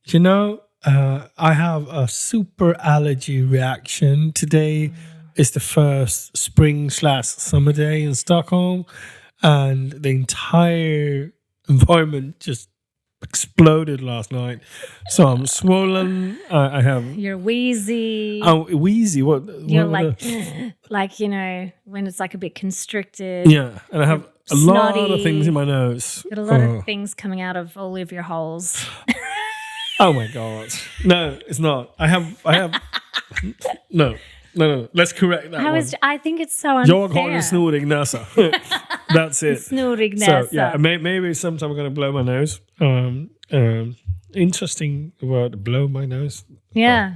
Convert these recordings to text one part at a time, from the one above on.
You know, I have a super allergy reaction. Today is the first spring/summer day in Stockholm, and the entire environment just exploded last night. So I'm swollen. I have. You're wheezy. Oh, wheezy. What? You're what like when it's like a bit constricted. Yeah, and I have a lot of things in my nose. Got a lot of things coming out of all of your holes. Oh my god! No, it's not. I have. No. Let's correct that one. I think it's so unfair. Jag har en snorig näsa. That's it. Snorig näsa. So yeah, maybe sometime I'm gonna blow my nose. Interesting word, blow my nose. Yeah.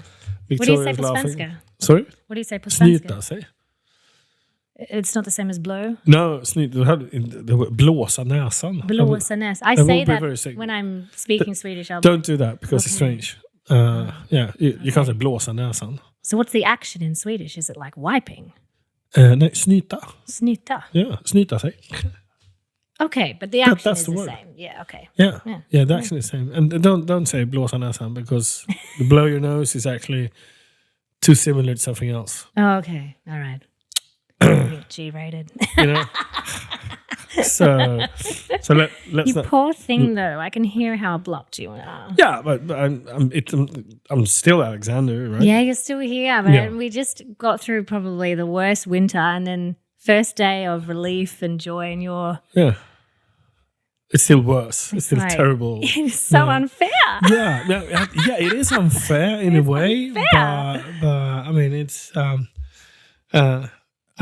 What do you say Victoria's på laughing. svenska? Sorry? What do you say på svenska? Snyta sig. It's not the same as blow? No, blåsa näsan. Blåsa näsan. I say that when I'm speaking Swedish. Don't do that because it's strange. Yeah, you can't say blåsa näsan. So what's the action in Swedish? Is it like wiping? Nej, snyta. Snyta. Yeah, snyta sig. Okay, but the action that's is the the word. same. Yeah, okay. Yeah, the action is the same. And don't say blåsa näsan because the blow your nose is actually too similar to something else. Oh, okay. All right. G-rated. You know? So let's you not. poor thing, though. I can hear how blocked you are. Yeah, but I'm still Alexander, right? Yeah, you're still here. But we just got through probably the worst winter, and then first day of relief and joy, and you're... Yeah. It's still worse. It's still like, terrible. It's so unfair. Yeah, it is unfair in a way. Unfair. But I mean, it's...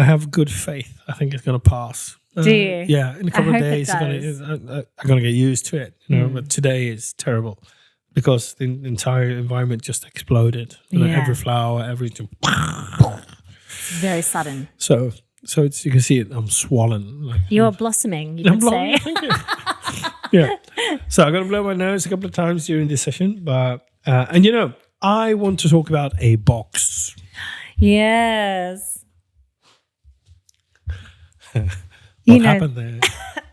I have good faith. I think it's going to pass. Do you? Yeah, in a couple of days, I'm going to get used to it. You know, but today is terrible because the entire environment just exploded. You know, every flower, everything. Very sudden. So it's, you can see it. I'm swollen. Like, You're blossoming. You could say. Thank you. Yeah. So I'm going to blow my nose a couple of times during this session, but and you know, I want to talk about a box. Yes. What happened there?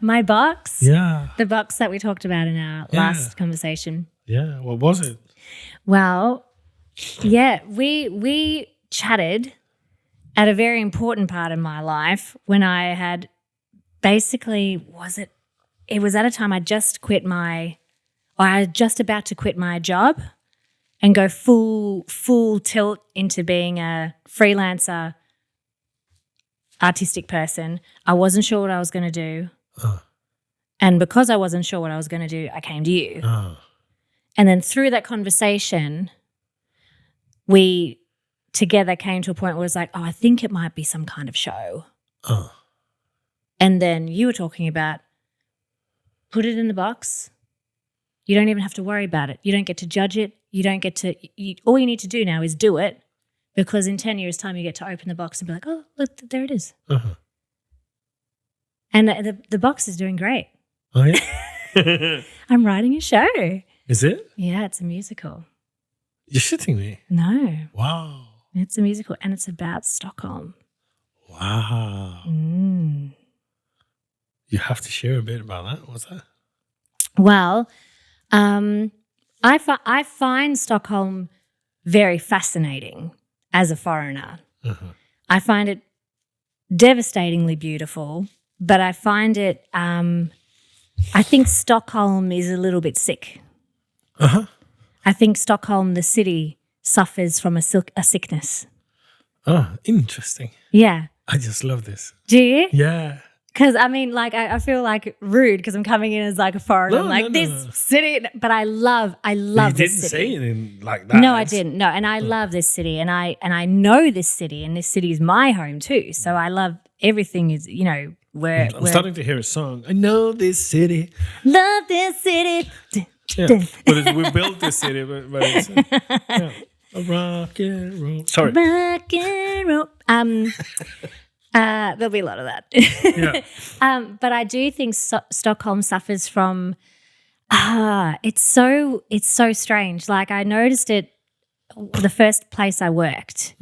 My box? Yeah. The box that we talked about in our last conversation. Yeah. What was it? Well, yeah, we chatted at a very important part in my life when I had basically, it was at a time I just about to quit my job and go full tilt into being a freelancer artistic person. I wasn't sure what I was going to do. And because I wasn't sure what I was going to do, I came to you. And then through that conversation, we together came to a point where it was like, I think it might be some kind of show. And then you were talking about put it in the box. You don't even have to worry about it. You don't get to judge it. You don't get to all you need to do now is do it. Because in 10 years' time, you get to open the box and be like, oh, look, there it is. And the box is doing great. Oh, yeah? I'm writing a show. Is it? Yeah, it's a musical. You're shitting me. No. Wow. It's a musical, and it's about Stockholm. Wow. You have to share a bit about that. What's that? Well, I find Stockholm very fascinating. As a foreigner, I find it devastatingly beautiful, but I find it, I think Stockholm is a little bit sick. I think Stockholm, the city, suffers from a sickness. Oh, interesting. Yeah. I just love this. Do you? Yeah. Because, I mean, like, I feel like rude because I'm coming in as like a foreigner. This city, but I love this city. You didn't say anything like that. No, I didn't. No, and I love this city, and I know this city, and this city is my home too. So I love everything. Is where I'm starting to hear a song. I know this city. Love this city. Yeah, but we built this city, but it's a rock and roll. Sorry, rock and roll. There'll be a lot of that. But I do think Stockholm suffers from, it's so strange. Like I noticed it the first place I worked.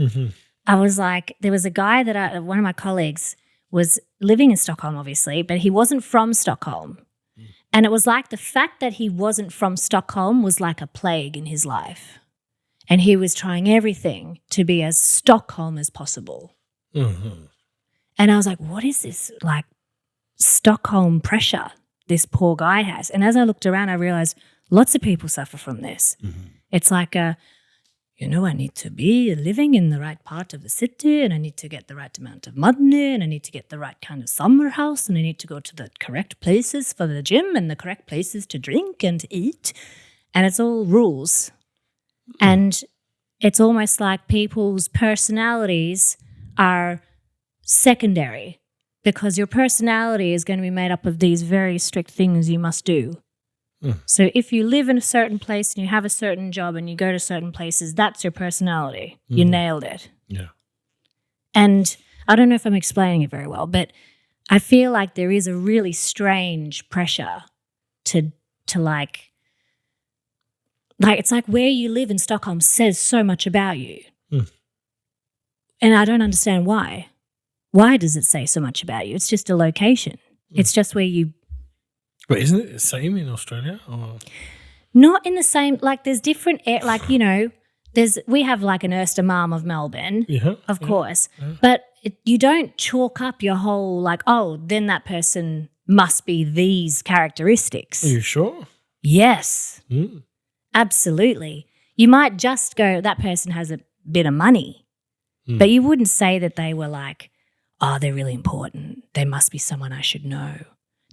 I was like, there was a guy that one of my colleagues was living in Stockholm, obviously, but he wasn't from Stockholm. And it was like the fact that he wasn't from Stockholm was like a plague in his life. And he was trying everything to be as Stockholm as possible. Mm-hmm. And I was like, what is this like Stockholm pressure this poor guy has? And as I looked around, I realized lots of people suffer from this. Mm-hmm. It's like I need to be living in the right part of the city, and I need to get the right amount of money, and I need to get the right kind of summer house, and I need to go to the correct places for the gym and the correct places to drink and to eat. And it's all rules. And it's almost like people's personalities are secondary because your personality is going to be made up of these very strict things you must do. So if you live in a certain place and you have a certain job and you go to certain places, that's your personality. You nailed it. Yeah. And I don't know if I'm explaining it very well, but I feel like there is a really strange pressure to like it's like where you live in Stockholm says so much about you. And I don't understand why. Why does it say so much about you? It's just a location. It's just where you... But isn't it the same in Australia? Or? Not in the same... Like there's different... Like, you know, we have like an Östermalm of Melbourne, of course. Yeah. But you don't chalk up your whole like, oh, then that person must be these characteristics. Are you sure? Yes. Absolutely. You might just go, that person has a bit of money. But you wouldn't say that they were like, oh, they're really important. They must be someone I should know.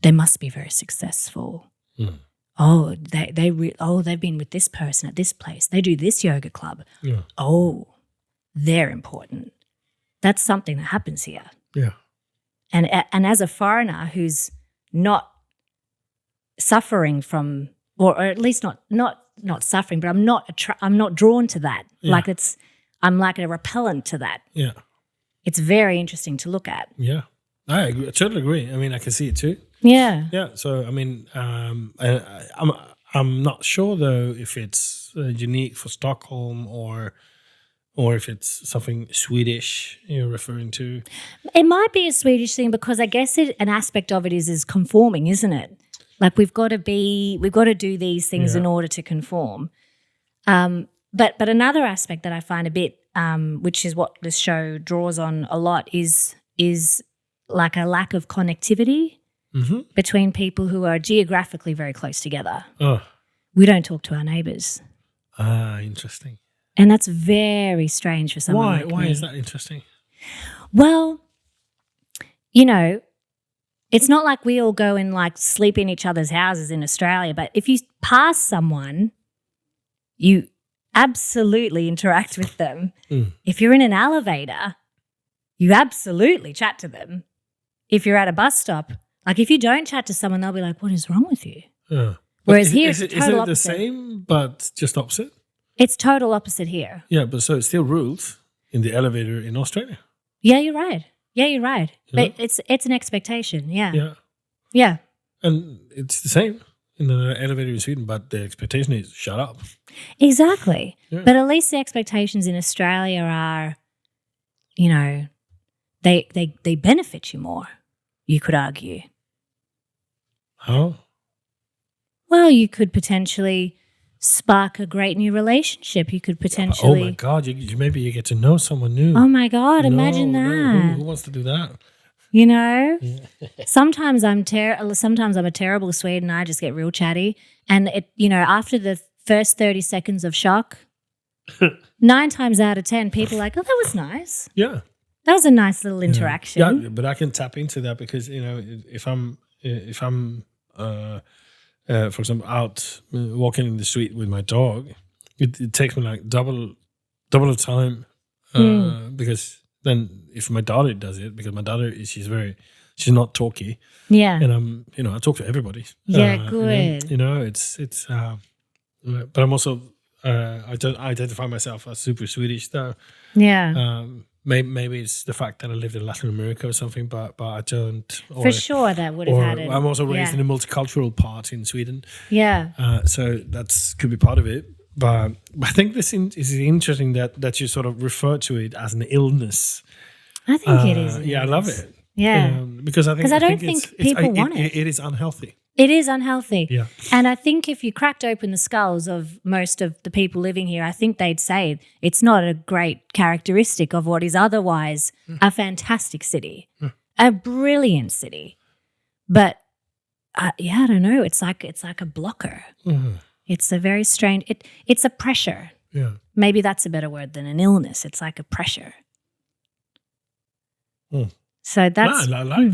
They must be very successful. Oh, they've been with this person at this place. They do this yoga club. Yeah. Oh, they're important. That's something that happens here. Yeah. And as a foreigner who's not suffering from, or at least not suffering, but I'm not drawn to that. Yeah. Like I'm like a repellent to that. Yeah. It's very interesting to look at. Yeah. I agree. I totally agree. I mean, I can see it too. Yeah. Yeah. So, I mean, I'm not sure though if it's unique for Stockholm or if it's something Swedish you're referring to. It might be a Swedish thing because I guess an aspect of it is conforming, isn't it? Like we've got to do these things in order to conform. But another aspect that I find a bit, which is what this show draws on a lot, is like a lack of connectivity between people who are geographically very close together. Oh. We don't talk to our neighbours. Ah, interesting. And that's very strange for someone like me. Why is that interesting? Well, you know, it's not like we all go and like sleep in each other's houses in Australia, but if you pass someone, you absolutely interact with them. If you're in an elevator, you absolutely chat to them. If you're at a bus stop, like if you don't chat to someone, they'll be like, what is wrong with you? Yeah. Whereas here, is it total the same but just opposite? It's total opposite here. Yeah, but so it's still rules in the elevator in Australia. Yeah, you're right. Yeah. But it's an expectation. Yeah. Yeah. Yeah. And it's the same in the elevator in Sweden, but the expectation is shut up. Exactly. Yeah. But at least the expectations in Australia are, you know, they benefit you more, you could argue. How? Well, you could potentially spark a great new relationship. You could potentially... Oh, my God. Maybe you get to know someone new. Oh, my God. Imagine that. No. Who wants to do that? You know? Sometimes I'm a terrible Swede and I just get real chatty. And, after the first 30 seconds of shock, 9 times out of 10, people are like, oh, that was nice. Yeah. That was a nice little interaction. Yeah, but I can tap into that because, if I'm for example, out walking in the street with my dog, it takes me like double the time because then if my daughter does it, because my daughter she's not talky, and I talk to everybody. Yeah, good. It's but I'm also I don't identify myself as super Swedish though. Yeah. Maybe it's the fact that I lived in Latin America or something, but I don't. For sure, that would have had it. I'm also raised in a multicultural part in Sweden. Yeah. So that could be part of it. But I think this is interesting that you sort of refer to it as an illness. I think it is. Yeah, I love it. Yeah. Because I don't think people want it. It is unhealthy. It is unhealthy. Yeah. And I think if you cracked open the skulls of most of the people living here, I think they'd say it's not a great characteristic of what is otherwise a fantastic city, a brilliant city. But I don't know. It's like a blocker. It's a very strange. It's a pressure. Yeah. Maybe that's a better word than an illness. It's like a pressure. So that's. I like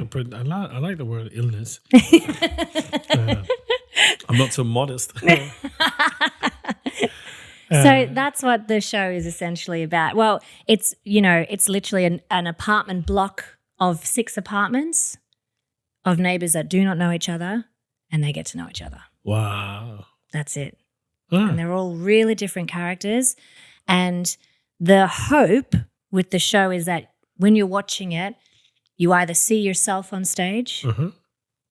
the word illness. I'm not so modest. So that's what the show is essentially about. Well, it's literally an apartment block of 6 apartments of neighbors that do not know each other, and they get to know each other. Wow. That's it. And they're all really different characters. And the hope with the show is that when you're watching it, you either see yourself on stage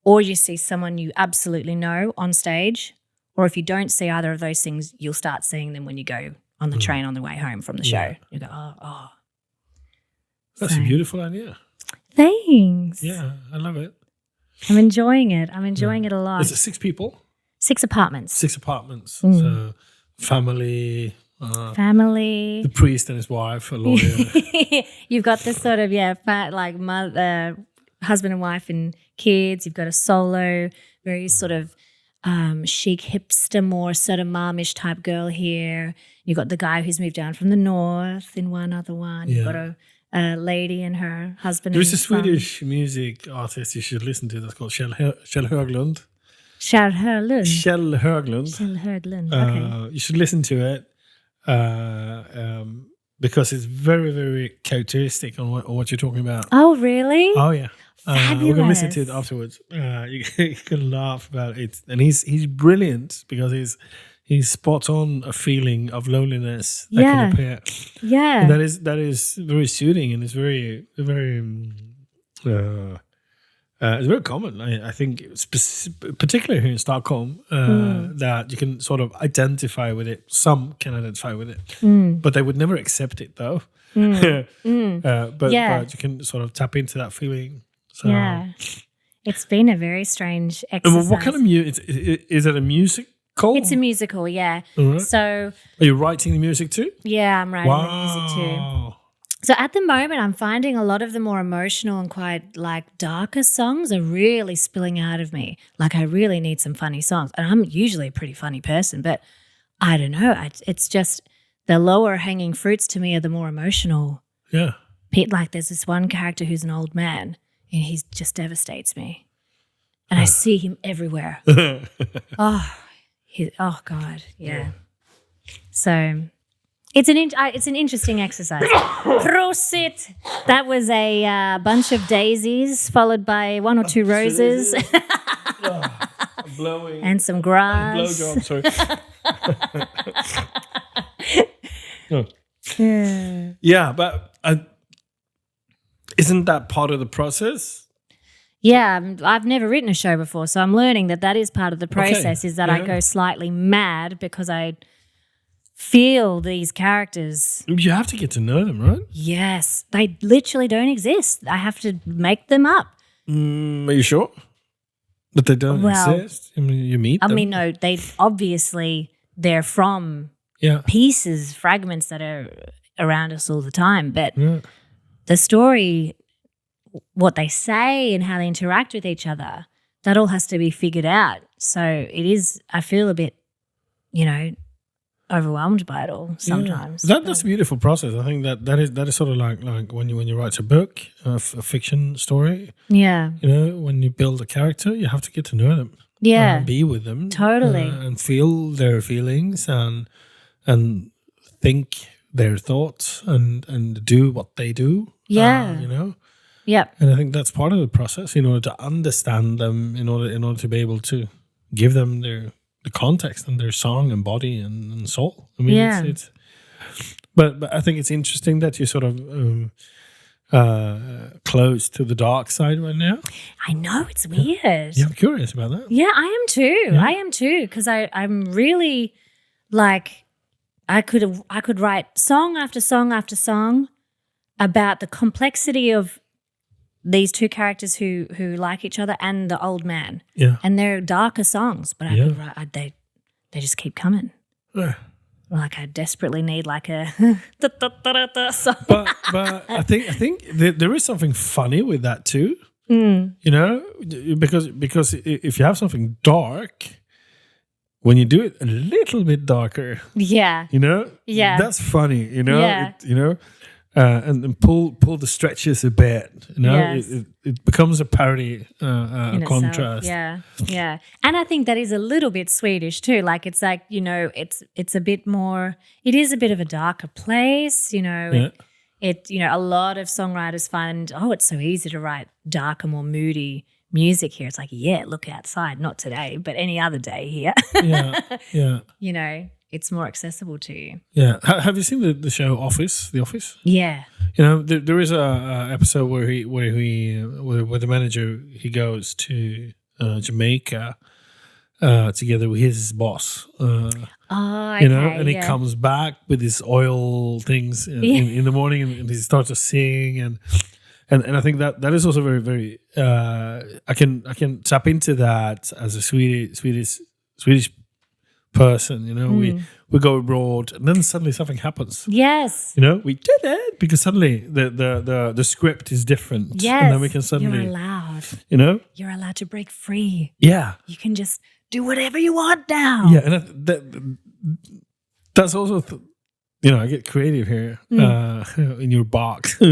or you see someone you absolutely know on stage, or if you don't see either of those things, you'll start seeing them when you go on the train on the way home from the show. You go, oh. That's a beautiful idea. Thanks. Yeah, I love it. I'm enjoying it. I'm enjoying it a lot. Is it 6 people? 6 apartments. 6 apartments. So family. Family. The priest and his wife, a lawyer. You've got this sort of, husband and wife and kids. You've got a solo, very sort of chic hipster, more sort of momish type girl here. You've got the guy who's moved down from the north in one other one. You've got a lady and her husband. There's a Swedish music artist you should listen to that's called Kjell Höglund. Kjell Höglund. Kjell Höglund. Kjell Höglund, okay. You should listen to it because it's very, very characteristic on what you're talking about. Oh, really? Oh, yeah. Fabulous. We're going to listen to it afterwards. You can laugh about it. And he's brilliant because he's spot on a feeling of loneliness that can appear. Yeah. And that is very soothing, and it's very, very it's very common. I think, particularly here in Stockholm, that you can sort of identify with it. Some can identify with it, but they would never accept it, though. But you can sort of tap into that feeling. So. Yeah, it's been a very strange exercise. What kind of music? Is it a musical? It's a musical, yeah. Right. So, are you writing the music too? Yeah, I'm writing the music too. So at the moment, I'm finding a lot of the more emotional and quite like darker songs are really spilling out of me. Like I really need some funny songs. And I'm usually a pretty funny person, but I don't know. It's just the lower hanging fruits to me are the more emotional. Yeah. Like there's this one character who's an old man and he just devastates me. And I see him everywhere. Oh God, yeah. So... It's an interesting exercise. Prosit! That was a bunch of daisies followed by 1 or 2 roses. Blowing. And some grass. Blowjob, sorry. Yeah, but isn't that part of the process? Yeah, I've never written a show before, so I'm learning that is part of the process, is that I go slightly mad because I... feel these characters. You have to get to know them, right? Yes. They literally don't exist. I have to make them up. Are you sure? That they don't exist? I mean, you meet them? I mean, no, they're from pieces, fragments that are around us all the time. But the story, what they say and how they interact with each other, that all has to be figured out. So it is, I feel a bit, overwhelmed by it all sometimes. That's a beautiful process. I think that is sort of like when you write a book, a fiction story. Yeah. When you build a character, you have to get to know them. Yeah. Be with them. Totally. And feel their feelings and think their thoughts and do what they do. Yeah. Yep. And I think that's part of the process in order to understand them, in order to be able to give them the context and their song and body and soul. I mean, it's but I think it's interesting that you're sort of close to the dark side right now. I know, it's weird. Yeah, I'm curious about that. Yeah, I am too. Yeah. I am too, because I'm really like I could write song after song after song about the complexity of these two characters who like each other and the old man. Yeah. And they're darker songs, but they just keep coming. Yeah. Like I desperately need like a song. But I think there is something funny with that too. You know, because if you have something dark, when you do it a little bit darker, yeah, you know, that's funny. You know, and pull the stretches a bit. You know, it becomes a parody, a contrast. Yeah. And I think that is a little bit Swedish too. Like it's like, you know, it's a bit more. It is a bit of a darker place. You know, you know, a lot of songwriters find, it's so easy to write darker, more moody music here. It's like, look outside, not today, but any other day here. Yeah. You know, it's more accessible to you. Yeah. Have you seen the show Office? The Office? Yeah. You know, there is a episode where the manager, he goes to Jamaica together with his boss. Okay, you know, and he comes back with his oil things in the morning, and he starts to sing, and I think that is also very, very. I can tap into that as a Swedish person. You know, we go abroad, and then suddenly something happens. Yes, you know, we did it because suddenly the script is different. Yes, and then we can suddenly you're allowed. You know, you're allowed to break free. Yeah, you can just do whatever you want now. Yeah, and that's also, you know, I get creative here in your box with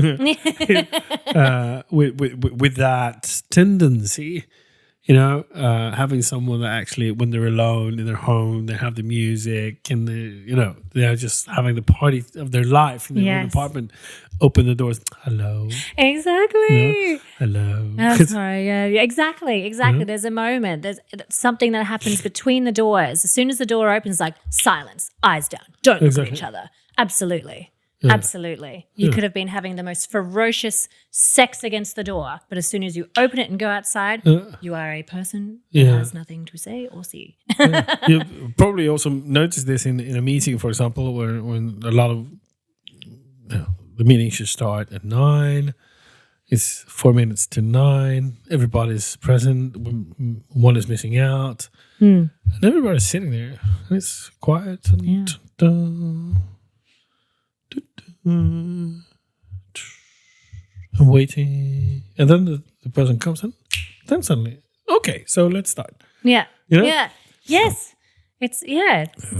that tendency, you know, having someone that actually, when they're alone in their home, they have the music and they're just having the party of their life in their own apartment. Open the doors. Hello. Exactly. You know? Hello. Oh, sorry. Yeah. Exactly. Yeah. There's a moment. There's something that happens between the doors. As soon as the door opens, like silence, eyes down, don't look at each other. Absolutely. Yeah. Absolutely. You could have been having the most ferocious sex against the door, but as soon as you open it and go outside, you are a person who has nothing to say or see. You probably also noticed this in a meeting, for example, when a lot of the meeting should start at 9. It's 4 minutes to 9. Everybody's present. One is missing out, and everybody's sitting there. And it's quiet. And I'm waiting, and then the person comes in. Then suddenly, okay, so let's start. Yeah, you know? Yeah, yes. It's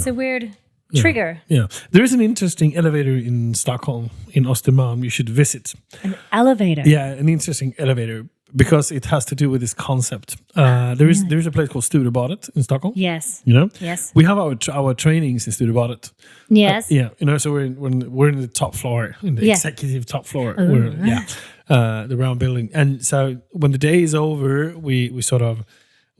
a weird trigger. Yeah, there is an interesting elevator in Stockholm, in Östermalm. You should visit. An elevator. Yeah, an interesting elevator because it has to do with this concept. There is a place called Sturebadet in Stockholm. Yes. You know. Yes. We have our trainings in Sturebadet. Yes. Yeah. You know, so we're in the top floor, in the executive top floor. The round building, and so when the day is over, we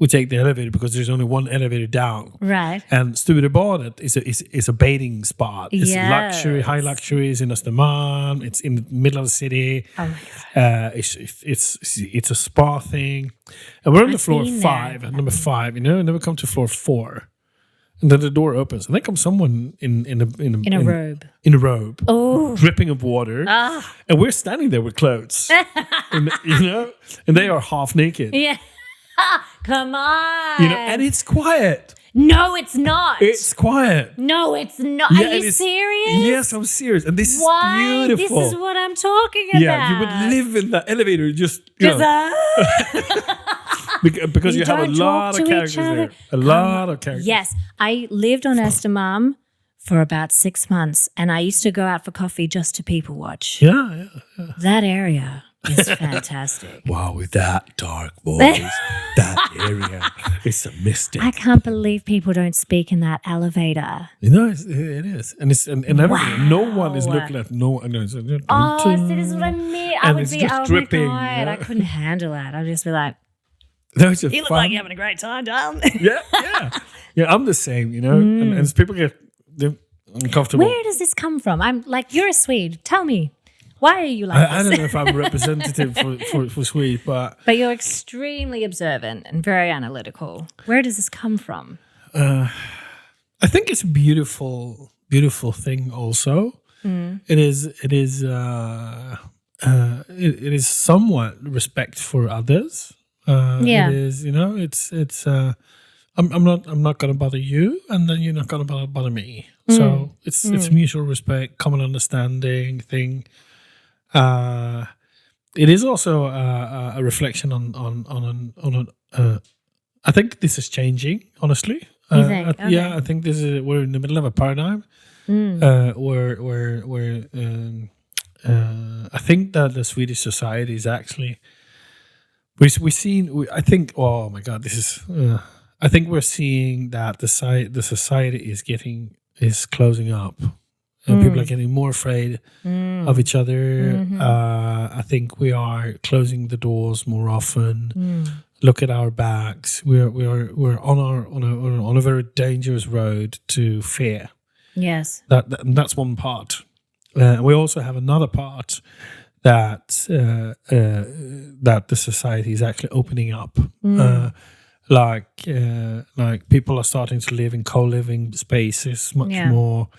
take the elevator because there's only one elevator down. Right. And Sturebadet is a bathing spot. It's luxury, high luxuries in Östermalm. It's in the middle of the city. Oh my god. It's a spa thing. And we're on the floor 5, number 5, you know, and then we come to floor 4. And then the door opens, and then comes someone in a robe. In a robe. Oh. Dripping of water. Ah. And we're standing there with clothes. And, you know, and they are half naked. Yeah. Come on. You know, and it's quiet. No, it's not. It's quiet. No, it's not. Yeah, are you serious? Yes, I'm serious. And this is beautiful. This is what I'm talking about. Yeah, you would live in that elevator just because you have a lot of characters there. A lot of characters. Yes. I lived on Östermalm for about 6 months, and I used to go out for coffee just to people watch. Yeah. That area is fantastic. Wow, with that dark voice, that area, it's a mystic. I can't believe people don't speak in that elevator. You know, it is, and it's and everything. No one is looking at no. So this is what I mean. I would be dripping. My God, I couldn't handle that. I'd just be like, "You look like you're having a great time, darling." Yeah. I'm the same, you know, and as people get uncomfortable. Where does this come from? I'm like, you're a Swede. Tell me. Why are you like this? I don't know if I'm representative for Swede, but you're extremely observant and very analytical. Where does this come from? I think it's a beautiful thing. Also, it is, it is somewhat respect for others. It is, I'm not going to bother you, and then you're not going to bother me. So it's mutual respect, common understanding thing. It is also a reflection on I think this is changing, honestly. You think? Okay. Yeah, I think we're in the middle of a paradigm where I think that the Swedish society is actually I think, oh my God, this is. I think we're seeing that the society is closing up. People are getting more afraid of each other. I think we are closing the doors more often. Look at our backs. We're on a very dangerous road to fear. Yes, that's one part. We also have another part that the society is actually opening up. Like people are starting to live in co-living spaces much more.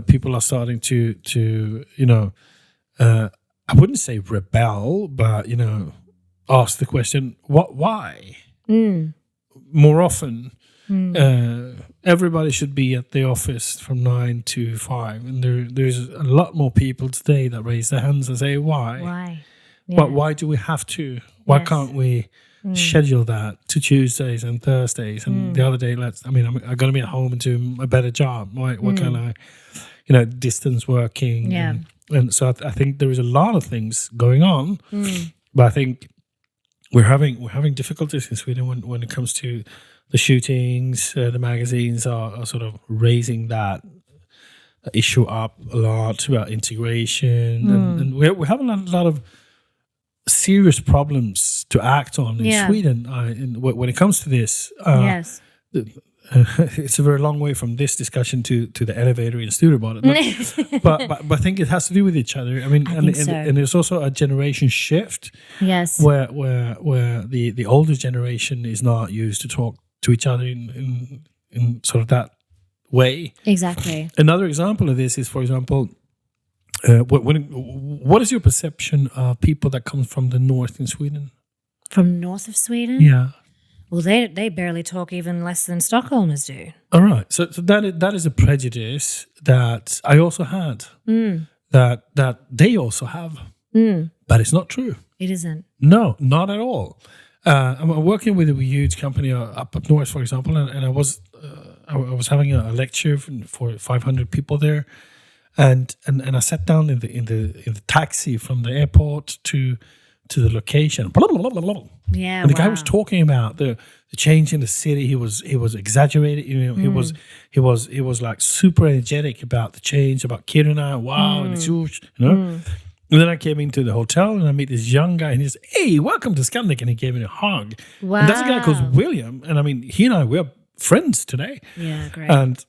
People are starting to I wouldn't say rebel, but ask the question, why? More often, everybody should be at the office from 9 to 5, and there's a lot more people today that raise their hands and say, why? Why? Yeah. But why do we have to? Why can't we schedule that to Tuesdays and Thursdays? And the other day, I'm going to be at home and do a better job. Why can't I? Distance working. Yeah. And so I think there is a lot of things going on, but I think we're having difficulties in Sweden when it comes to the shootings. The magazines are sort of raising that issue up a lot about integration, and we have a lot of serious problems to act on in Sweden when it comes to this. Yes. It's a very long way from this discussion to the elevator in Sturebadet, but I think it has to do with each other. I mean, and there's also a generation shift. Yes, where the older generation is not used to talk to each other in sort of that way. Exactly. Another example of this is, for example, what is your perception of people that come from the north in Sweden? From north of Sweden? Yeah. Well, they barely talk even less than Stockholmers do. All right. So that is a prejudice that I also had, that they also have. But it's not true. It isn't. No, not at all. I'm working with a huge company up north, for example, and I was having a lecture for 500 people there, and I sat down in the taxi from the airport to the location. Blah, blah, blah, blah. Yeah, and the guy was talking about the change in the city. He was exaggerated. He was like super energetic about the change, about Kiruna. Wow, and it's huge, And then I came into the hotel and I meet this young guy, and he says, "Hey, welcome to Scandic," and he gave me a hug. Wow. And that's a guy called William, and I mean, he and I, we're friends today. Yeah, great. And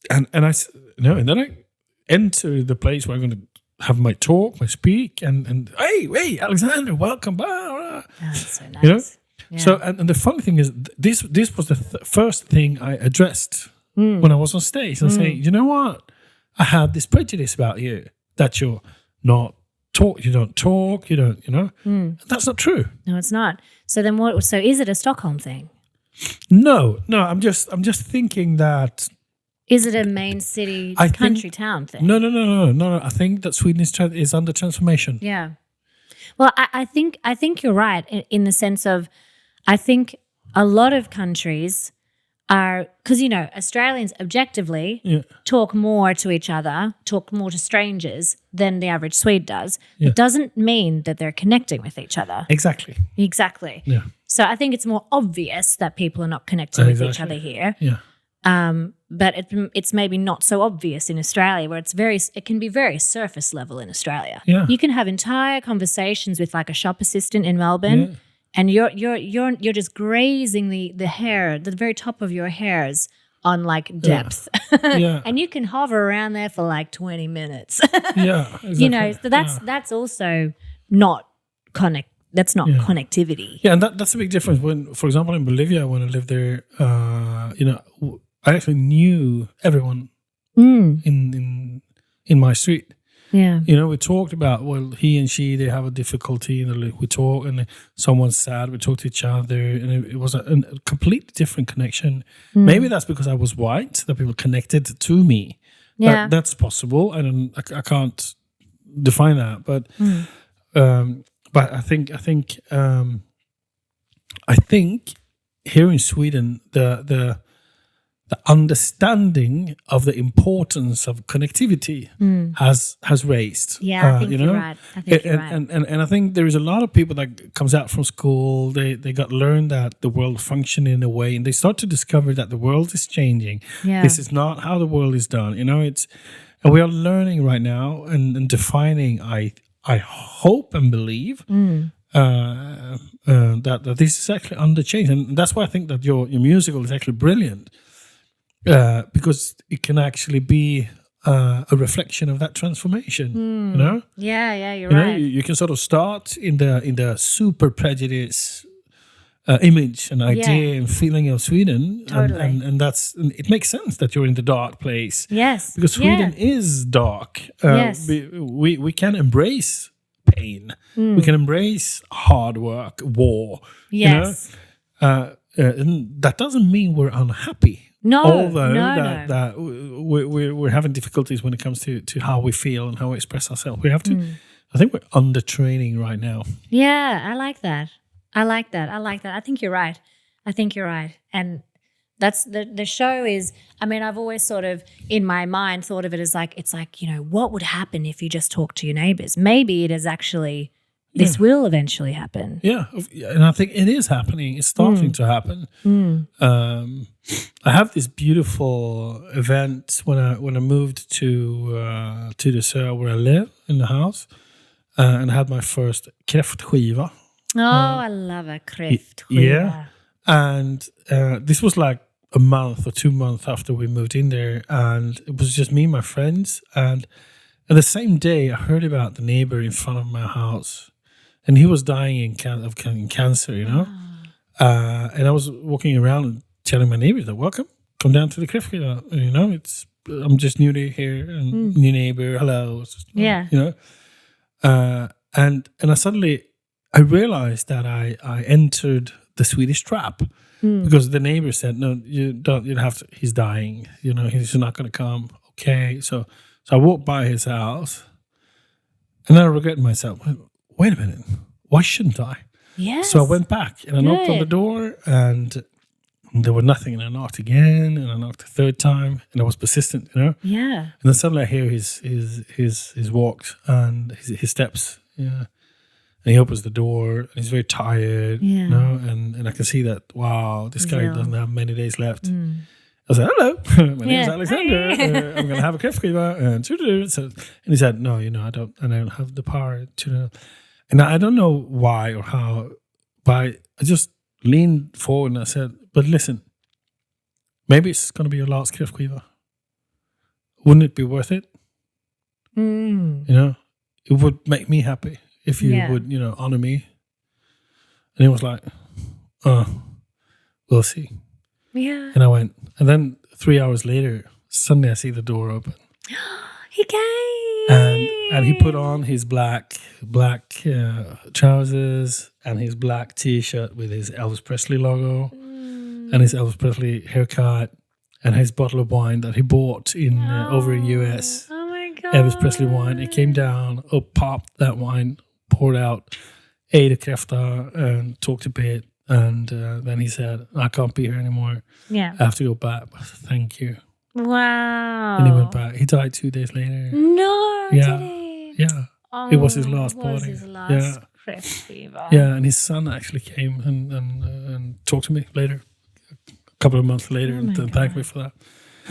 then I enter the place where I'm going to have my talk, my speak, and hey, Alexander, welcome. Blah, blah. That's so nice. Yeah. So and the funny thing is, this was the first thing I addressed when I was on stage. And saying, you know what, I had this prejudice about you, that you're not talk, you don't talk, you don't, That's not true. No, it's not. So then what? So is it a Stockholm thing? No. I'm just thinking that. Is it a main city, country town thing? No. I think that Sweden is under transformation. Yeah. Well, I think you're right in the sense of, I think a lot of countries are, because Australians objectively talk more to each other, talk more to strangers than the average Swede does. Yeah. It doesn't mean that they're connecting with each other. Exactly. Yeah. So I think it's more obvious that people are not connecting with each other here. Yeah. But it's maybe not so obvious in Australia, where it can be very surface level in Australia. Yeah. You can have entire conversations with like a shop assistant in Melbourne, and you're just grazing the hair, the very top of your hairs on like depth. Yeah. And you can hover around there for like 20 minutes. Yeah. Exactly. So that's also not That's not connectivity. Yeah, and that's a big difference. When, for example, in Bolivia, when I lived there, I actually knew everyone in my street. Yeah. We talked about, well, he and she, they have a difficulty, we talk, and someone's sad, we talk to each other, and it was a completely different connection. Maybe that's because I was white, that people connected to me. Yeah. That's possible. I can't define that, but I think here in Sweden, the understanding of the importance of connectivity has raised. Yeah, I think you're right. And I think there is a lot of people that comes out from school. They got learned that the world functions in a way, and they start to discover that the world is changing. Yeah. This is not how the world is done. And we are learning right now and defining. I hope and believe that this is actually under change, and that's why I think that your musical is actually brilliant. Because it can actually be a reflection of that transformation, Yeah, you're right. You can sort of start in the super prejudice image and idea and feeling of Sweden, Totally. and it makes sense that you're in the dark place. Yes, because Sweden is dark. Yes, we can embrace pain. We can embrace hard work, war. Yes, and that doesn't mean we're unhappy. No, although no. that we're having difficulties when it comes to how we feel and how we express ourselves. We have to. I think we're under training right now. Yeah, I like that. I think you're right. And that's the show is. I mean, I've always sort of in my mind thought of it as like it's like what would happen if you just talk to your neighbors? Maybe it is actually. This will eventually happen. Yeah, and I think it is happening. It's starting to happen. I have this beautiful event when I moved to the Söder where I live in the house, and I had my first kräftskiva. I love a kräftskiva. Yeah, and this was like a month or 2 months after we moved in there, and it was just me and my friends. And the same day, I heard about the neighbor in front of my house. And he was dying of cancer, and I was walking around and telling my neighbors that, welcome, come down to the kräftskiva. I'm just new to here, and new neighbor, hello. And I suddenly realized that I entered the Swedish trap because the neighbor said, no, you don't have to. He's dying. He's not going to come. Okay, so I walked by his house, and then I regret myself. Wait a minute, why shouldn't I? Yes. So I went back and I knocked on the door, and there was nothing. And I knocked again, and I knocked a third time, and I was persistent, Yeah. And then suddenly I hear his walks and his steps, and he opens the door, and he's very tired, and I can see that, wow, this guy doesn't have many days left. I said, hello, my name is Alexander. I'm going to have a kräftskiva. And he said, no, I don't have the power to. And I don't know why or how, but I just leaned forward and I said, but listen, maybe it's going to be your last kräftskiva. Wouldn't it be worth it? It would make me happy if you would, honor me. And he was like, we'll see. Yeah. And I went, and then 3 hours later, suddenly I see the door open. He came. And he put on his black trousers and his black T-shirt with his Elvis Presley logo and his Elvis Presley haircut and his bottle of wine that he bought over in US. Oh my God. Elvis Presley wine. He came down, popped that wine, poured out, ate a kräfta and talked a bit. And then he said, I can't be here anymore. Yeah. I have to go back. But thank you. Wow. And he went back. He died 2 days later. No, yeah. did he? Yeah. Oh, it was his last party. Was his last kräftskiva. Yeah, and his son actually came and talked to me later, a couple of months later, and thanked me for that.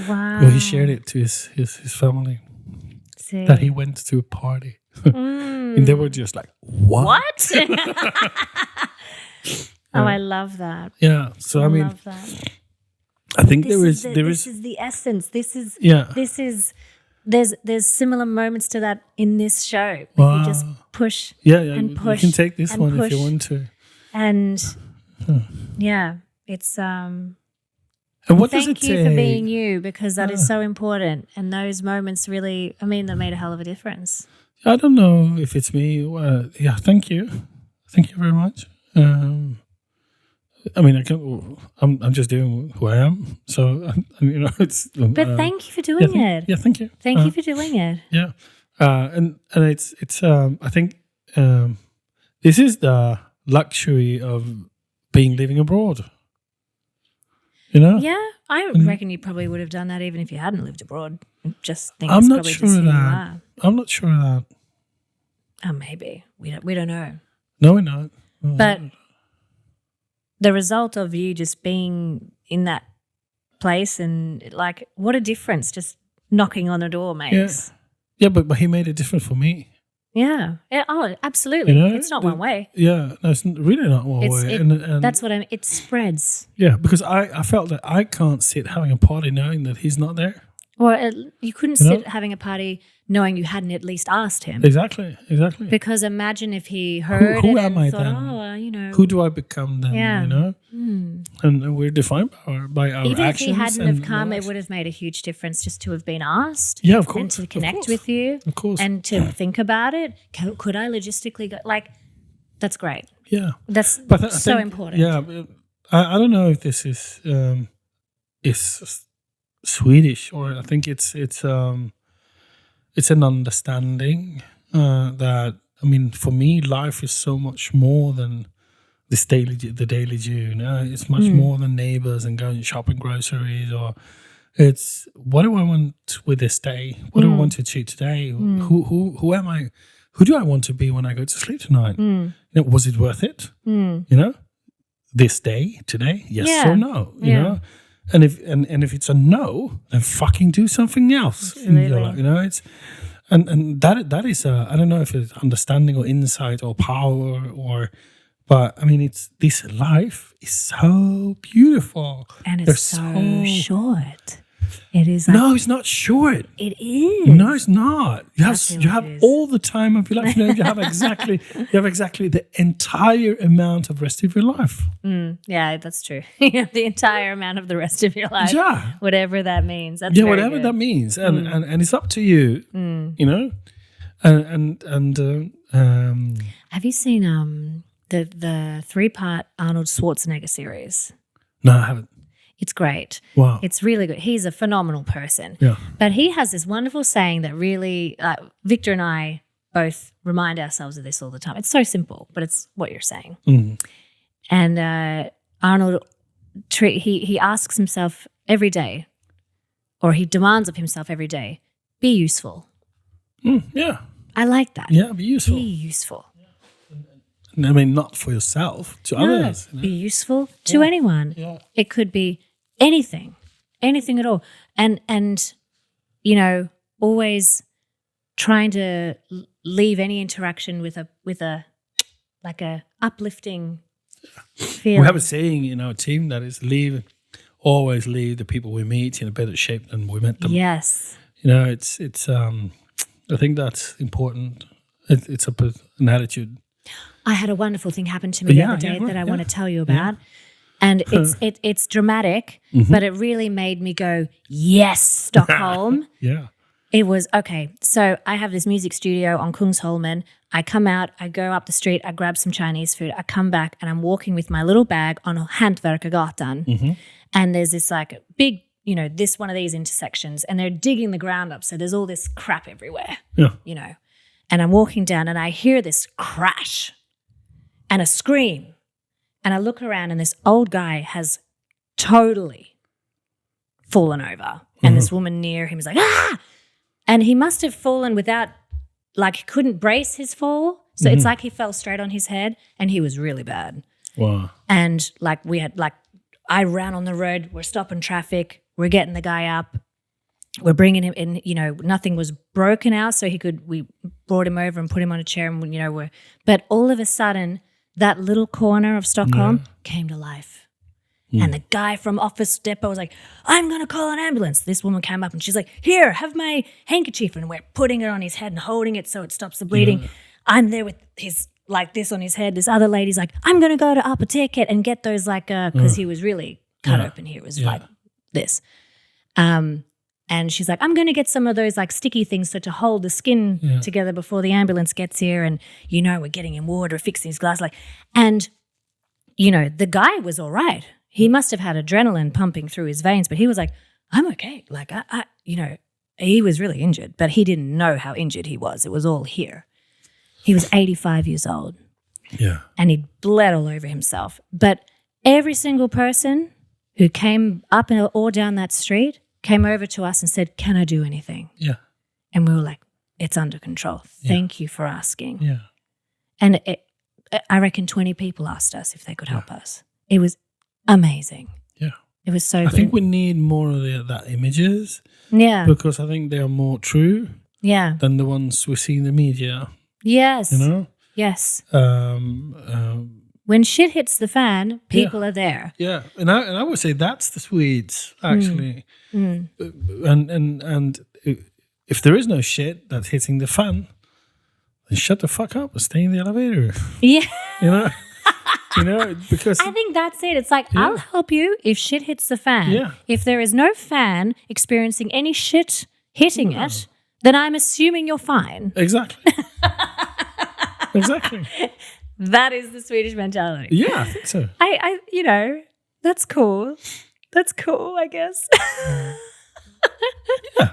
Wow. Well, he shared it to his family. See. That he went to a party. And they were just like, what? Oh, I love that. Yeah. So I mean, love that. I think This is the essence. There's similar moments to that in this show. Wow. You just push. And push. You can take this one push. if you want to. And it's And And what does it Thank you say? for being you, because that is so important. And those moments really, I mean, they made a hell of a difference. I don't know if it's me. Yeah, thank you. Thank you very much. I mean, I'm just doing who I am. So, you know, it's. But thank you for doing it. Yeah, thank you. Thank you for doing it. Yeah. And it's I think this is the luxury of living abroad. You know? Yeah, I reckon you probably would have done that even if you hadn't lived abroad. Just think I'm it's not probably sure just of who you that. are. I'm not sure of that. Oh, maybe. We don't know. No, we're not. But the result of you just being in that place and like, what a difference just knocking on a door makes. Yeah, but he made it different for me. Yeah. Oh, absolutely. You know, it's not one way. Yeah, no, it's really not one way. And that's what it spreads. Yeah, because I felt that I can't sit having a party knowing that he's not there. Or you couldn't sit having a party knowing you hadn't at least asked him. Exactly. Because imagine if he heard who it am and I thought, then? you know. Who do I become then, Yeah. you know? And we're defined by our Even actions. if he hadn't have come, lives. it would have made a huge difference just to have been asked. Yeah, of course. And to connect with you. Of course. And to think about it. Could I logistically go? Like, that's great. Yeah. That's I so think, important. Yeah. I don't know if this is Swedish, or I think it's an understanding that, I mean, for me, life is so much more than the daily Jew. It's much more than neighbors and going shopping groceries, or it's what do I want with this day? What do I want to achieve today? Who am I? Who do I want to be when I go to sleep tonight? You know, was it worth it? You know, this day, today, yes or no? You know. And if it's a no, then fucking do something else in your life. You know, it's and that is I don't know if it's understanding or insight or power but I mean this life is so beautiful And it's so short. It is. No, it's not short. It is. No, it's not. You have it is. all the time of your life. You know, you have exactly the entire amount of rest of your life. Yeah, that's true. You have the entire amount of the rest of your life. Yeah. Whatever that means. That's very whatever good. that means, and it's up to you. You know, and Have you seen the 3-part Arnold Schwarzenegger series? no, I haven't. It's great. Wow. It's really good. He's a phenomenal person. Yeah. But he has this wonderful saying that really, Victor and I both remind ourselves of this all the time. It's so simple, but it's what you're saying. And Arnold, he asks himself every day, or he demands of himself every day, be useful. Yeah. I like that. Yeah, be useful. Be useful. I mean, not for yourself, to others. You know? Be useful to anyone. Yeah. It could be anything at all. And you know, always trying to leave any interaction with a like a uplifting feeling. We have a saying in our team that is always leave the people we meet in a better shape than we met them. Yes. You know, it's I think that's important. It's an attitude. I had a wonderful thing happen to me the other day that I want to tell you about. And it's dramatic, but it really made me go, yes, Stockholm. Yeah. It was, okay, so I have this music studio on Kungsholmen. I come out, I go up the street, I grab some Chinese food, I come back and I'm walking with my little bag on Hantverkargatan. And there's this like big, you know, this one of these intersections and they're digging the ground up. So there's all this crap everywhere, you know. And I'm walking down and I hear this crash and a scream. And I look around and this old guy has totally fallen over. And this woman near him is like, ah! And he must have fallen without, like, he couldn't brace his fall. So it's like he fell straight on his head and he was really bad. Wow. And like I ran on the road, we're stopping traffic, we're getting the guy up, we're bringing him in, you know, nothing was broken out. So we brought him over and put him on a chair and, you know, but all of a sudden, that little corner of Stockholm came to life. And the guy from Office Depot was like, I'm going to call an ambulance. This woman came up and she's like, here, have my handkerchief. And we're putting it on his head and holding it so it stops the bleeding. I'm there with his, like this on his head. This other lady's like, I'm going to go to Apoteket and get those like, because he was really cut open here. It was like this. And she's like, I'm going to get some of those like sticky things to hold the skin together before the ambulance gets here. And, we're getting him water, fixing his glass. And, the guy was all right. He must have had adrenaline pumping through his veins, but he was like, I'm okay. Like, he was really injured, but he didn't know how injured he was. It was all here. He was 85 years old. Yeah. And he'd bled all over himself. But every single person who came up or down that street came over to us and said, can I do anything? Yeah. And we were like, it's under control. Thank you for asking. Yeah. And I reckon 20 people asked us if they could help us. It was amazing. Yeah. It was so I good. think we need more of that images. Yeah. Because I think they are more true than the ones we see in the media. Yes. Yes. When shit hits the fan, people are there. Yeah. And I would say that's the Swedes, actually. And if there is no shit that's hitting the fan, then shut the fuck up and stay in the elevator. Yeah. Because I think that's it. It's like, I'll help you if shit hits the fan. Yeah. If there is no fan experiencing any shit hitting it, then I'm assuming you're fine. Exactly. Exactly. That is the Swedish mentality. Yeah, I think so. I that's cool. That's cool, I guess. Yeah.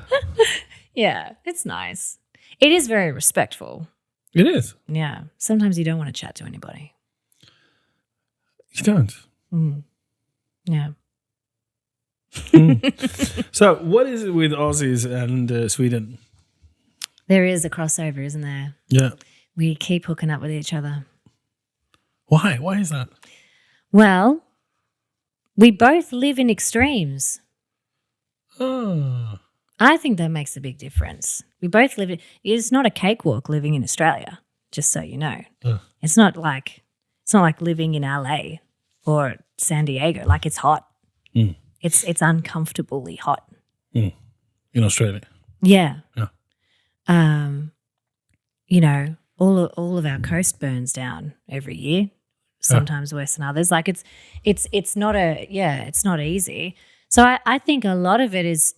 Yeah, it's nice. It is very respectful. It is. Yeah. Sometimes you don't want to chat to anybody. You don't. Yeah. So what is it with Aussies and Sweden? There is a crossover, isn't there? Yeah. We keep hooking up with each other. Why? Why is that? Well, we both live in extremes. Oh. I think that makes a big difference. We both live it's not a cakewalk living in Australia, just so you know. It's not like living in LA or San Diego. Like, it's hot. It's uncomfortably hot. In Australia. Yeah. Yeah. All of our coast burns down every year, sometimes worse than others. Like, it's not easy. So I think a lot of it is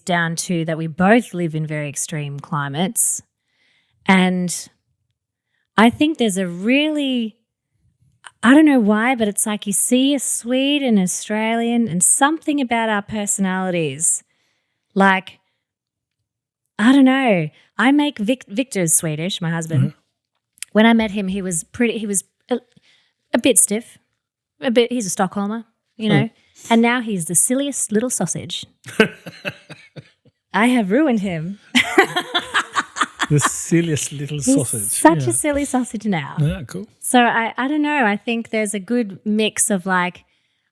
down to that we both live in very extreme climates. And I think there's a really, I don't know why, but it's like you see a Swede and Australian and something about our personalities. Like, I don't know. I make Victor's Swedish, my husband. When I met him, he was a bit stiff. He's a Stockholmer, and now he's the silliest little sausage. I have ruined him. The silliest little sausage. He's such a silly sausage now. Yeah, cool. So I don't know. I think there's a good mix of, like,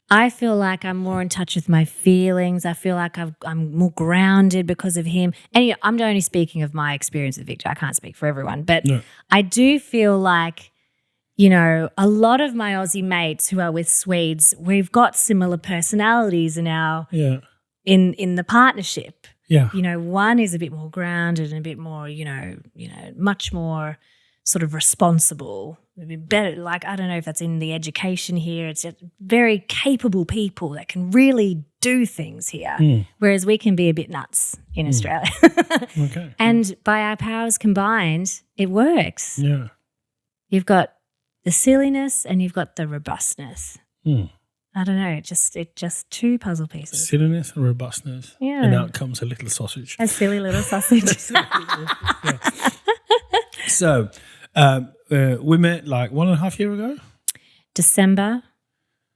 I feel like I'm more in touch with my feelings. I feel like I'm more grounded because of him. And I'm only speaking of my experience with Victor. I can't speak for everyone. But I do feel like, a lot of my Aussie mates who are with Swedes, we've got similar personalities in our in the partnership. Yeah. One is a bit more grounded and a bit more, much more sort of responsible. Better, like, I don't know if that's in the education here. It's just very capable people that can really do things here, whereas we can be a bit nuts in Australia. Okay. And by our powers combined, it works. Yeah. You've got the silliness and you've got the robustness. I don't know, it just two puzzle pieces. Silliness and robustness. Yeah. And out comes a little sausage. A silly little sausage. So, we met like 1.5 years ago? December,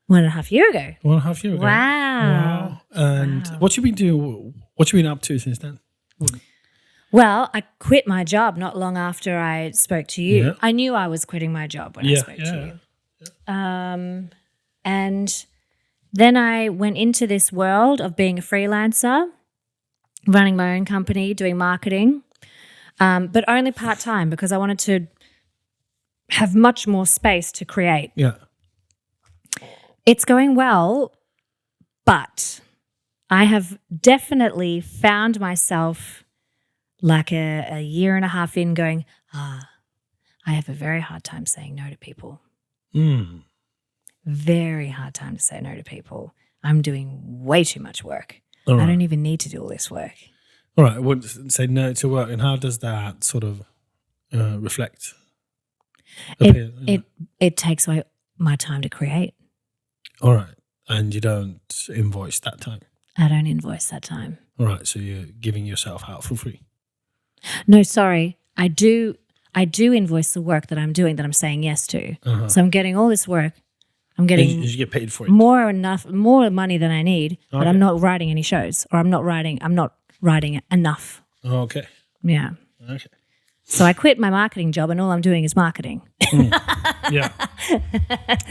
1.5 years ago. 1.5 years ago. Wow. And what you been doing? What you been up to since then? Well, I quit my job not long after I spoke to you. Yeah. I knew I was quitting my job when I spoke to you. Yeah. And then I went into this world of being a freelancer, running my own company, doing marketing, but only part-time because I wanted to have much more space to create. Yeah. It's going well, but I have definitely found myself like a year and a half in going, I have a very hard time saying no to people. Very hard time to say no to people. I'm doing way too much work. All right. I don't even need to do all this work. All right. I would say no to work. And how does that sort of reflect? It takes away my time to create. All right. And you don't invoice that time? I don't invoice that time. All right. So you're giving yourself out for free? No, sorry. I do invoice the work that I'm doing, that I'm saying yes to. So I'm getting all this work. I'm getting you get paid for it. more money than I need, but I'm not writing any shows, or I'm not writing enough. Okay. Yeah. Okay. So I quit my marketing job, and all I'm doing is marketing. Yeah.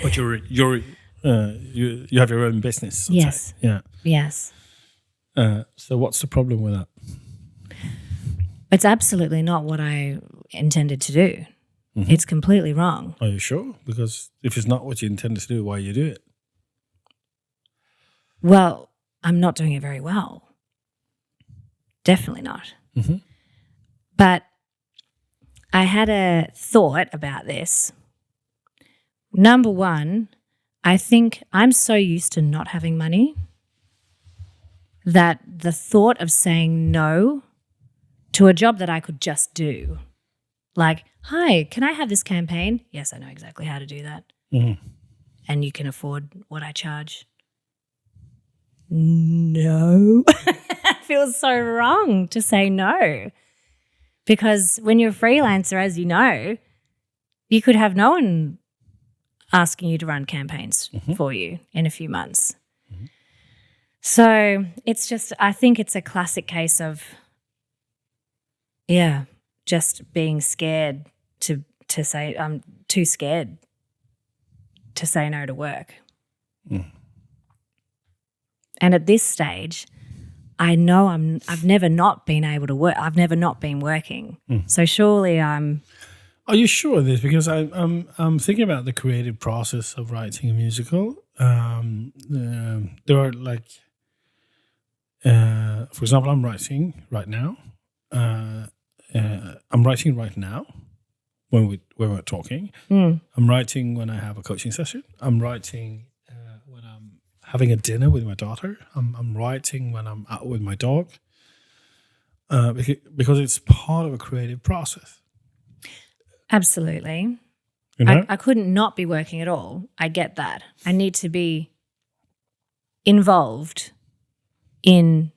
But you have your own business. Yes. Yeah. Yes. So what's the problem with that? It's absolutely not what I intended to do. Mm-hmm. It's completely wrong. Are you sure? Because if it's not what you intended to do, why you do it? Well, I'm not doing it very well. Definitely not. Mm-hmm. But I had a thought about this. Number one, I think I'm so used to not having money that the thought of saying no to a job that I could just do, like, hi, can I have this campaign? Yes, I know exactly how to do that. Mm-hmm. And you can afford what I charge. No. It feels so wrong to say no. Because when you're a freelancer, as you know, you could have no one asking you to run campaigns for you in a few months. Mm-hmm. So it's just, I think it's a classic case of, just being scared to say, I'm too scared to say no to work. Mm. And at this stage, I know I've never not been able to work. I've never not been working. Mm. So surely I'm. Are you sure of this? Because I'm thinking about the creative process of writing a musical. There are like, for example, I'm writing right now. I'm writing right now when we're talking. Mm. I'm writing when I have a coaching session. I'm writing when I'm having a dinner with my daughter. I'm writing when I'm out with my dog. Because it's part of a creative process. Absolutely. You know? I couldn't not be working at all. I get that. I need to be involved in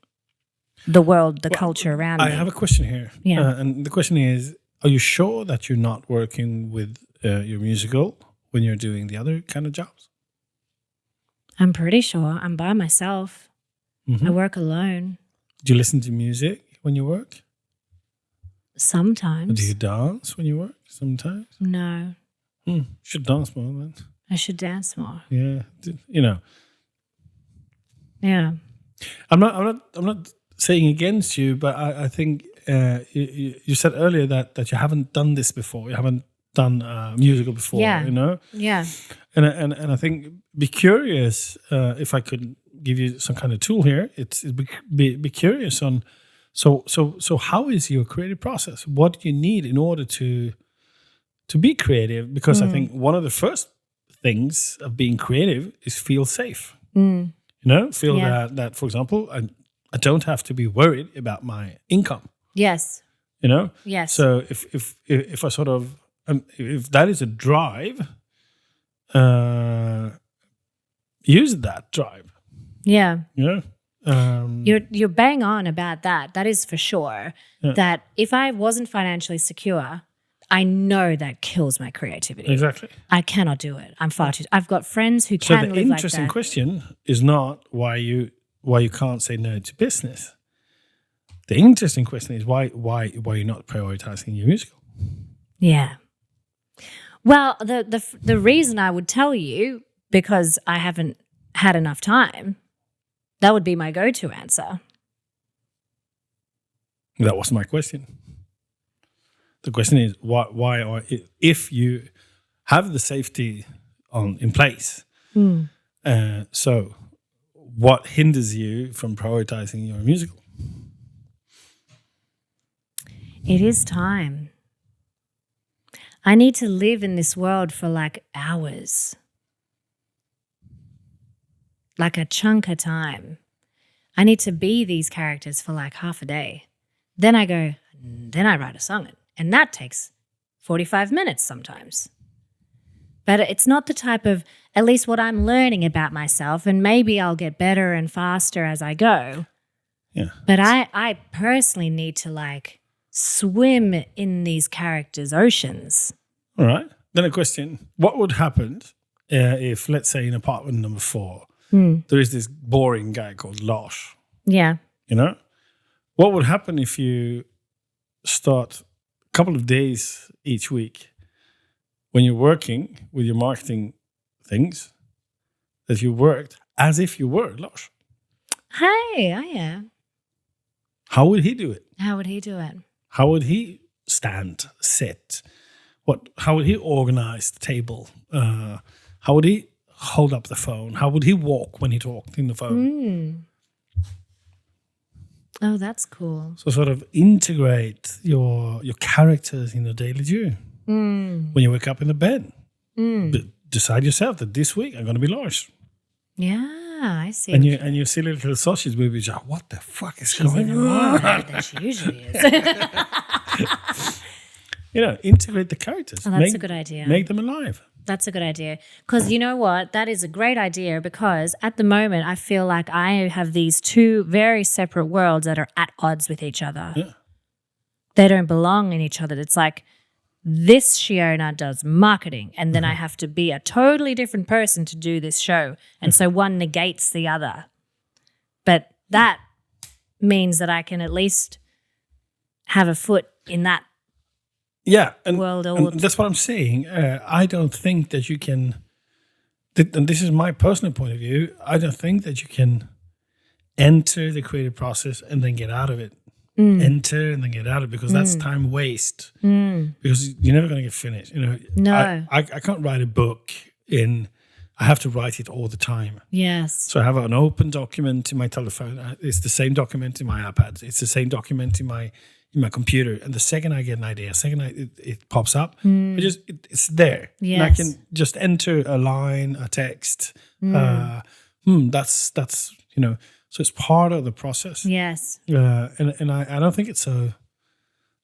the world, culture around me. I have a question here. Yeah. And the question is, are you sure that you're not working with your musical when you're doing the other kind of jobs? I'm pretty sure. I'm by myself. Mm-hmm. I work alone. Do you listen to music when you work? Sometimes. Do you dance when you work? Sometimes? No. You should dance more then. I should dance more. Yeah. You know. Yeah. I'm not saying against you, but I think you said earlier that you haven't done this before. You haven't done a musical before. Yeah. You know. Yeah. And I think be curious. If I could give you some kind of tool here, it's be curious on. So how is your creative process? What do you need in order to be creative? Because I think one of the first things of being creative is feel safe. Mm. You know, feel that for example, I don't have to be worried about my income. Yes. You know. Yes. So if I sort of if that is a drive, use that drive. Yeah. You know. You're bang on about that. That is for sure. Yeah. That if I wasn't financially secure, I know that kills my creativity. Exactly. I cannot do it. I'm far too. I've got friends who can live like that. So the interesting question is not why you can't say no to business. The interesting question is why you're not prioritizing your musical. Yeah. Well, the reason I would tell you, because I haven't had enough time. That would be my go-to answer. That was my question. The question is why if you have the safety in place, so what hinders you from prioritizing your musical? It is time. I need to live in this world for like hours. like a chunk of time. I need to be these characters for like half a day. Then I write a song. And that takes 45 minutes sometimes. But it's not the type of, at least what I'm learning about myself, and maybe I'll get better and faster as I go. Yeah. But I personally need to like swim in these characters' oceans. All right. Then a question. What would happen if, let's say, in apartment number 4, there is this boring guy called Lars? Yeah. You know? What would happen if you start a couple of days each week when you're working with your marketing things that you worked as if you were Lars? Hey, I am. How would he do it? How would he do it? How would he stand, sit? How would he organize the table? How would he hold up the phone? How would he walk when he talked in the phone? Oh, that's cool. So sort of integrate your characters in your daily journey. When you wake up in the bed, decide yourself that this week I'm going to be Lars. Yeah, I see. And your silly little sausage will be just, what the fuck is going on? That she usually is. Integrate the characters. Oh, that's a good idea. Make them alive. That's a good idea. Because you know what? That is a great idea, because at the moment I feel like I have these two very separate worlds that are at odds with each other. Yeah. They don't belong in each other. It's like this Sheona does marketing, and then I have to be a totally different person to do this show. And so one negates the other. But that means that I can at least have a foot in that world. And that's what I'm saying. I don't think that you can, and this is my personal point of view, I don't think that you can enter the creative process and then get out of it. Enter and then get out of it, because that's time waste. Because you're never going to get finished. No. I can't write a book I have to write it all the time. Yes. So I have an open document in my telephone. It's the same document in my iPad. It's the same document in my computer. And the second I get an idea, it pops up, it's there. Yes. And I can just enter a line, a text. That's so it's part of the process. Yes. And I don't think it's so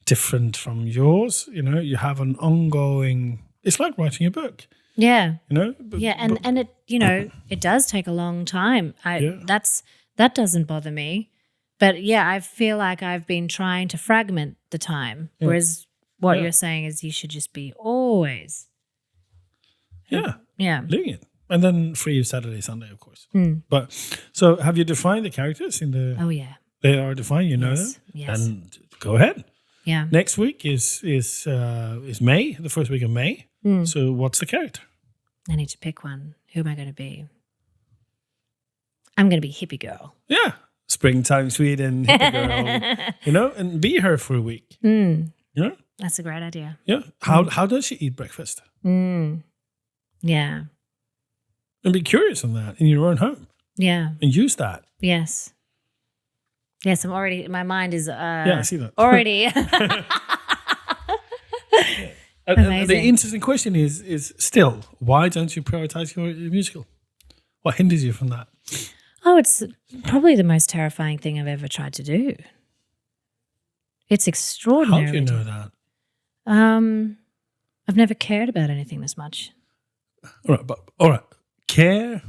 different from yours. You have an ongoing, it's like writing a book. Yeah. But it it does take a long time. That doesn't bother me. But yeah, I feel like I've been trying to fragment the time. Whereas what you're saying is you should just be always. Yeah. Doing it. And then free Saturday, Sunday, of course. But so have you defined the characters in the? Oh yeah. They are defined, you know them? Yes. And go ahead. Yeah. Next week is May, the first week of May. So what's the character? I need to pick one. Who am I going to be? I'm going to be hippie girl. Yeah. Springtime Sweden, hippie girl. And be her for a week. That's a great idea. Yeah. How does she eat breakfast? Yeah. And be curious on that in your own home. Yeah. And use that. Yes. Yes, I'm already, my mind is I see that. Already. And the interesting question is still, why don't you prioritize your musical? What hinders you from that? Oh, it's probably the most terrifying thing I've ever tried to do. It's extraordinary. How do you know that? I've never cared about anything this much. All right. Care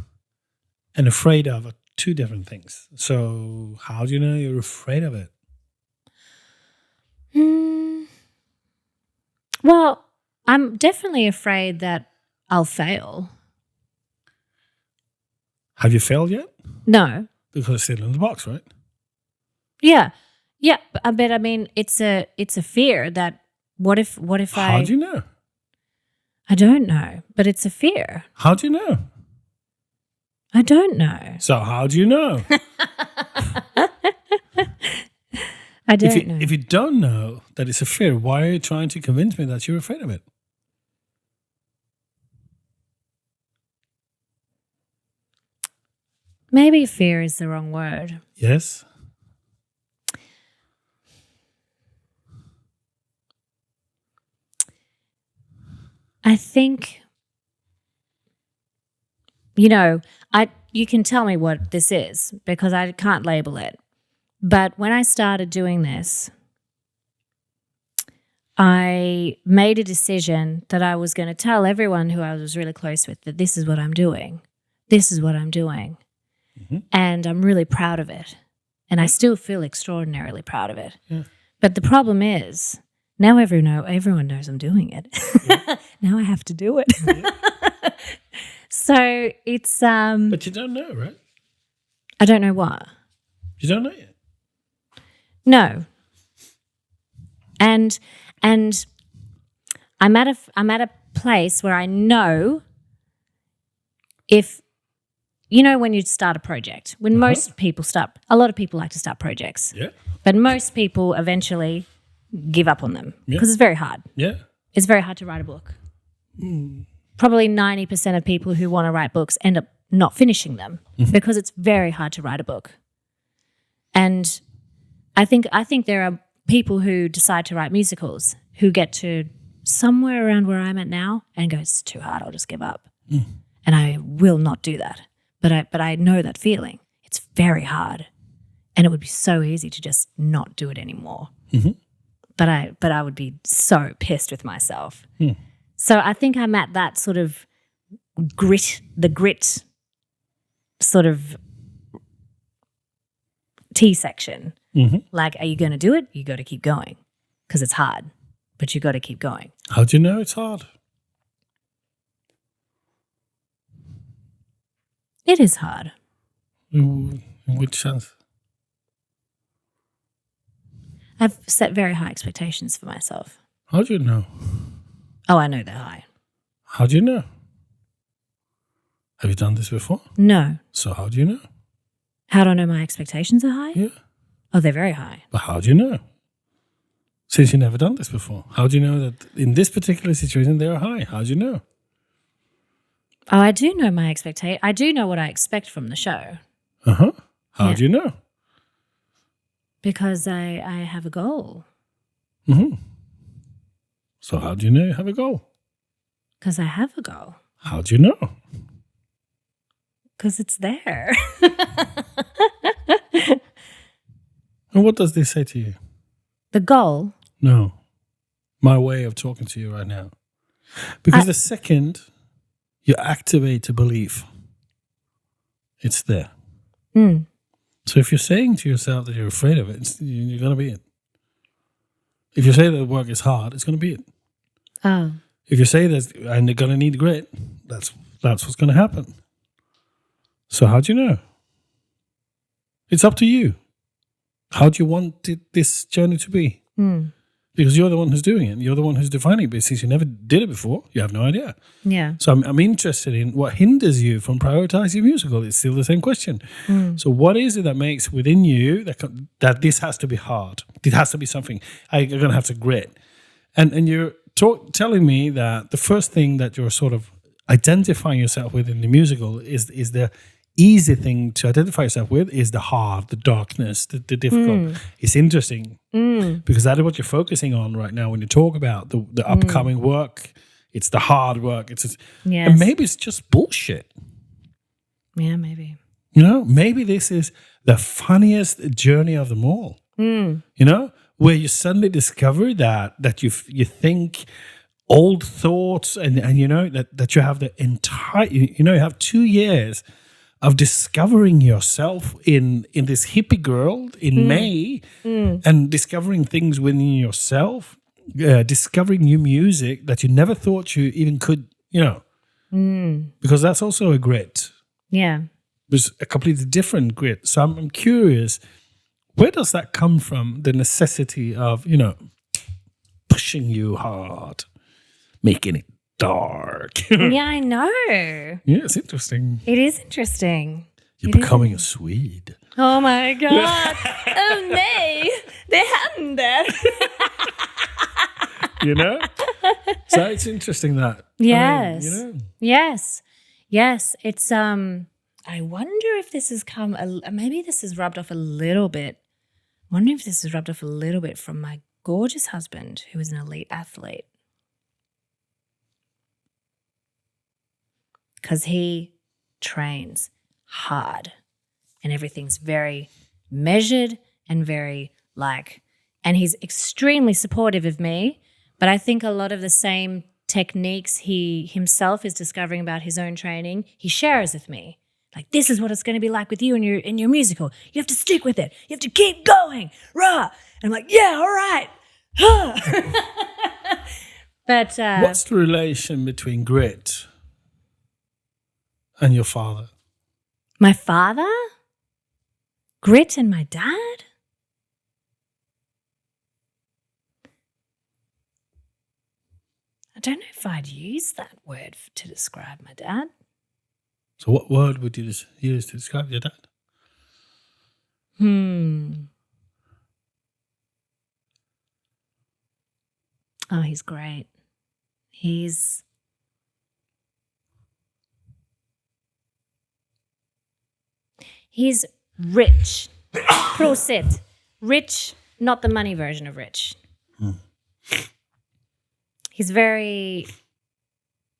and afraid of are two different things. So how do you know you're afraid of it? Well, I'm definitely afraid that I'll fail. Have you failed yet? No. Because it's still in the box, right? Yeah. Yeah, but I mean, it's a fear that what if How do you know? I don't know, but it's a fear. How do you know? I don't know. So how do you know? I don't know. If you don't know that it's a fear, why are you trying to convince me that you're afraid of it? Maybe fear is the wrong word. Yes. I think, you can tell me what this is because I can't label it. But when I started doing this, I made a decision that I was going to tell everyone who I was really close with that this is what I'm doing. This is what I'm doing. Mm-hmm. And I'm really proud of it. And I still feel extraordinarily proud of it. Yeah. But the problem is, now everyone knows I'm doing it. Yeah. Now I have to do it. Yeah. So it's... But you don't know, right? I don't know what. You don't know yet? No. And I'm at a place where I know if... You know when you start a project, when most people start, a lot of people like to start projects. Yeah. But most people eventually give up on them because it's very hard. Yeah. It's very hard to write a book. Probably 90% of people who want to write books end up not finishing them because it's very hard to write a book. And I think there are people who decide to write musicals who get to somewhere around where I'm at now and go, it's too hard, I'll just give up. And I will not do that. But I know that feeling. It's very hard. And it would be so easy to just not do it anymore. Mm-hmm. But I would be so pissed with myself. So I think I'm at that sort of grit sort of T section. Like, are you going to do it? You got to keep going because it's hard, but you got to keep going. How do you know it's hard? It is hard. In which sense? I've set very high expectations for myself. How do you know? Oh, I know they're high. How do you know? Have you done this before? No. So how do you know? How do I know my expectations are high? Yeah. Oh, they're very high. But how do you know? Since you've never done this before. How do you know that in this particular situation they're high? How do you know? Oh, I do know my expectation. I do know what I expect from the show. How do you know? Because I have a goal. So how do you know you have a goal? Because I have a goal. How do you know? Because it's there. And what does this say to you? The goal? No. My way of talking to you right now. Because the second you activate a belief, it's there. So if you're saying to yourself that you're afraid of it, you're going to be it. If you say that work is hard, it's going to be it. Oh. If you say that and they're going to need grit, that's what's going to happen. So how do you know? It's up to you. How do you want this journey to be? Because you're the one who's doing it. You're the one who's defining it. But since you never did it before, you have no idea. Yeah. So I'm interested in what hinders you from prioritizing your musical. It's still the same question. So what is it that makes within you that this has to be hard? It has to be something I'm going to have to grit. And you're telling me that the first thing that you're sort of identifying yourself with in the musical is the easy thing to identify yourself with is the hard, the darkness, the difficult. It's interesting because that is what you're focusing on right now when you talk about the upcoming work. It's the hard work. And maybe it's just bullshit. Yeah, maybe. You know, maybe this is the funniest journey of them all. You know, where you suddenly discover that you think old thoughts and you know that you have the entire you have 2 years of discovering yourself in this hippie girl in May and discovering things within yourself, discovering new music that you never thought you even could, you know, because that's also a grit. Yeah. It's a completely different grit. So I'm curious, where does that come from, the necessity of, you know, pushing you hard, making it dark? Yeah, I know. Yeah, it's interesting. It is interesting. You're becoming a Swede. Oh my God. Oh nej, det händer. You know? So it's interesting that. Yes. I mean, you know? Yes. It's I wonder if this has come maybe this has rubbed off a little bit. I wonder if this has rubbed off a little bit from my gorgeous husband who is an elite athlete. Because he trains hard and everything's very measured and very and he's extremely supportive of me, but I think a lot of the same techniques he himself is discovering about his own training, he shares with me. Like, this is what it's going to be like with you in your musical. You have to stick with it. You have to keep going. Rah! And I'm like, yeah, all right. But what's the relation between grit and your father? My father? Grit and my dad? I don't know if I'd use that word to describe my dad. So what word would you use to describe your dad? Oh, he's great. He's rich. Prosit. Rich, not the money version of rich. He's very,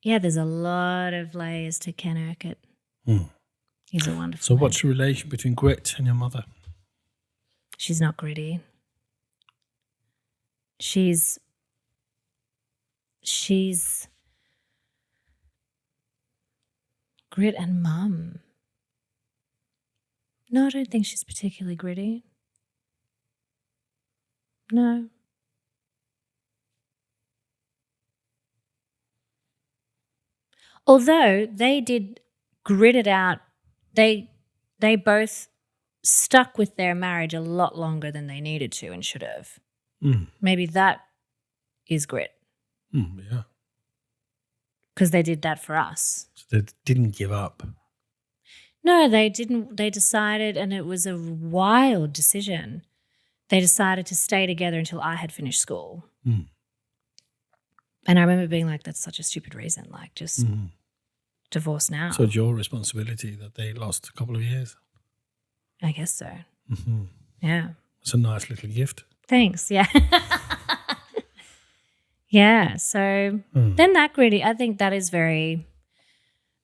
there's a lot of layers to Ken Urquhart. He's a wonderful So man. what's the relation between grit and your mother? She's not gritty. She's grit and mum. No, I don't think she's particularly gritty. No. Although they did grit it out, they both stuck with their marriage a lot longer than they needed to and should have. Maybe that is grit. Yeah. Because they did that for us. So they didn't give up. No, they didn't. They decided, and it was a wild decision. They decided to stay together until I had finished school. And I remember being like, that's such a stupid reason. Like, just divorce now. So it's your responsibility that they lost a couple of years. I guess so. Yeah. It's a nice little gift. Thanks. Yeah. Yeah. So then that gritty, I think that is very,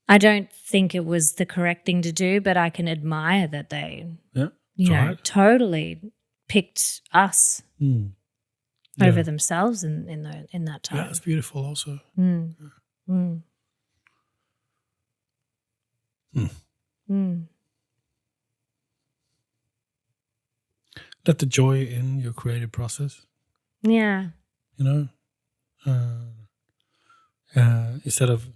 I don't think it was the correct thing to do, but I can admire that they, totally picked us over themselves in that time. Yeah, it's beautiful also. Let the joy in your creative process. Yeah. Instead of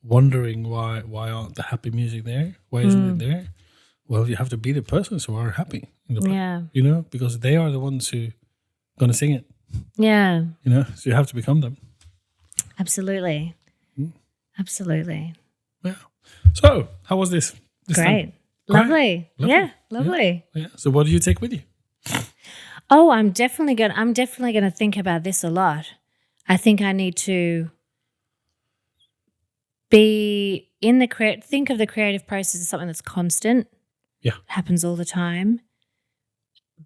wondering why aren't the happy music there? Why isn't it there? Well, you have to be the persons who are happy. Because they are the ones who going to sing it. Yeah. So you have to become them. Absolutely. Absolutely. Yeah. So, how was this Great. time? Lovely. Yeah, lovely. Yeah. So what do you take with you? Oh, I'm definitely gonna think about this a lot. I think I need to be in the think of the creative process as something that's constant. Yeah. Happens all the time.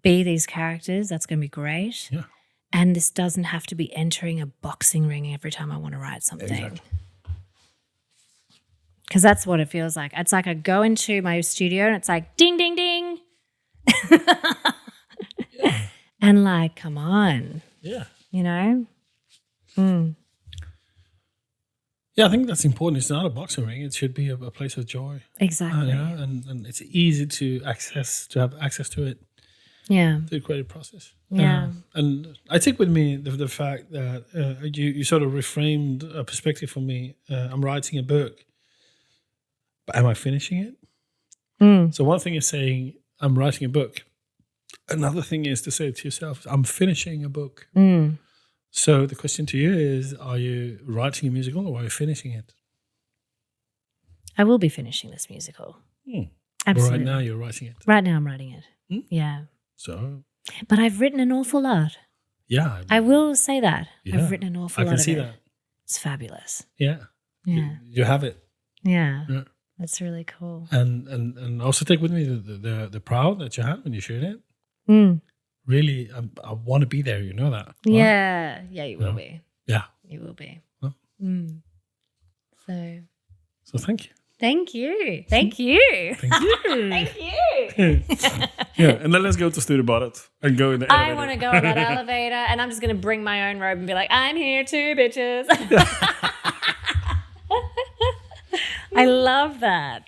Be these characters. That's going to be great. Yeah. And this doesn't have to be entering a boxing ring every time I want to write something. Exactly. Because that's what it feels like. It's like I go into my studio and it's like ding, ding, ding. And like, come on. Yeah. Yeah, I think that's important. It's not a boxing ring. It should be a place of joy. Exactly. And it's easy to have access to it. Yeah. The creative process. Yeah. And I take with me the fact that you sort of reframed a perspective for me. I'm writing a book, but am I finishing it? So one thing is saying I'm writing a book. Another thing is to say to yourself, I'm finishing a book. So the question to you is, are you writing a musical or are you finishing it? I will be finishing this musical. Absolutely. Right now you're writing it. Right now I'm writing it. Yeah. So. But I've written an awful lot. Yeah. I will say that. Yeah. I've written an awful lot. I can see of it. that. It's fabulous. Yeah. Yeah. You have it. Yeah. Yeah. That's really cool. And also take with me the proud that you had when you shared it. Really, I want to be there. You know that. Right? Yeah. Yeah, you will be. Yeah. You will be. Well. So thank you. Thank you. Thank you. Thank you. Thank you. Yeah, and then let's go to Sturebadet and go in the elevator. I want to go on that elevator, and I'm just going to bring my own robe and be like, I'm here too, bitches. I love that.